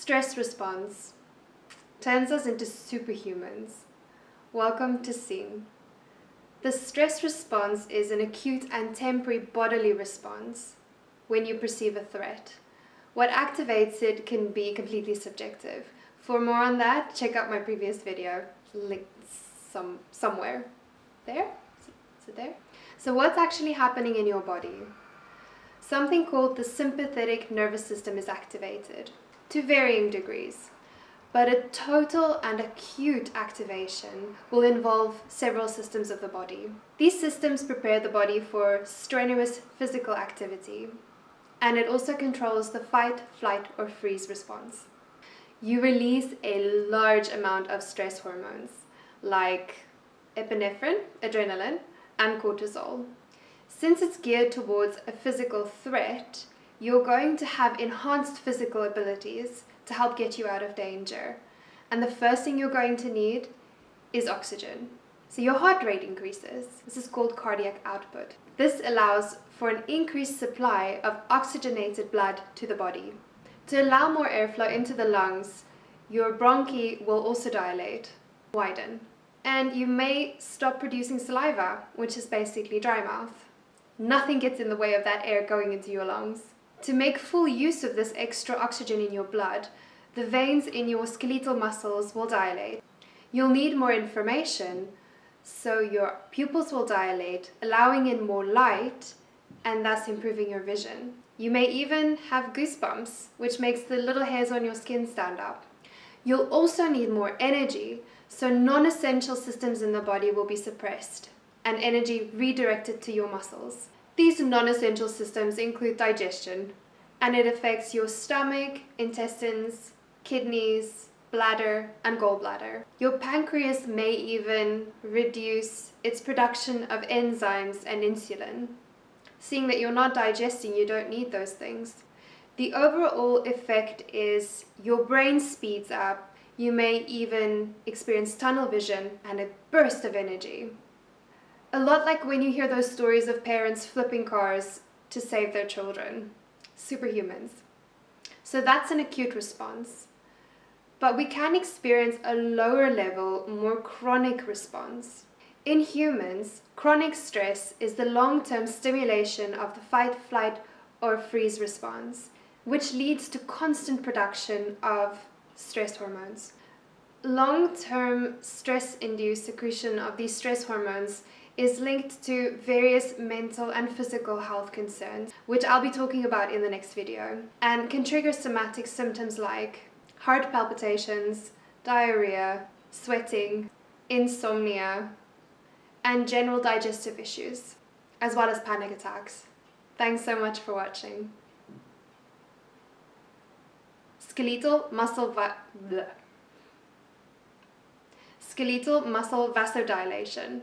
stress response turns us into superhumans. Welcome to SIEN. The stress response is an acute and temporary bodily response when you perceive a threat. What activates it can be completely subjective. For more on that, check out my previous video, linked somewhere. There? Is it there? So what's actually happening in your body? Something called the sympathetic nervous system is activated to varying degrees. But a total and acute activation will involve several systems of the body. These systems prepare the body for strenuous physical activity, and it also controls the fight, flight, or freeze response. You release a large amount of stress hormones like epinephrine, adrenaline, and cortisol. Since it's geared towards a physical threat, you're going to have enhanced physical abilities to help get you out of danger. And the first thing you're going to need is oxygen. So your heart rate increases. This is called cardiac output. This allows for an increased supply of oxygenated blood to the body. To allow more airflow into the lungs, your bronchi will also dilate, widen. And you may stop producing saliva, which is basically dry mouth. Nothing gets in the way of that air going into your lungs. To make full use of this extra oxygen in your blood, the veins in your skeletal muscles will dilate. You'll need more information, so your pupils will dilate, allowing in more light and thus improving your vision. You may even have goosebumps, which makes the little hairs on your skin stand up. You'll also need more energy, so non-essential systems in the body will be suppressed and energy redirected to your muscles. These non-essential systems include digestion, and it affects your stomach, intestines, kidneys, bladder, and gallbladder. Your pancreas may even reduce its production of enzymes and insulin. Seeing that you're not digesting, you don't need those things. The overall effect is your brain speeds up. You may even experience tunnel vision and a burst of energy. A lot like when you hear those stories of parents flipping cars to save their children. Superhumans. So that's an acute response. But we can experience a lower level, more chronic response. In humans, chronic stress is the long-term stimulation of the fight, flight, or freeze response, which leads to constant production of stress hormones. Long-term stress-induced secretion of these stress hormones is linked to various mental and physical health concerns, which I'll be talking about in the next video, and can trigger somatic symptoms like heart palpitations, diarrhea, sweating, insomnia, and general digestive issues, as well as panic attacks. Thanks so much for watching. Skeletal muscle vasodilation.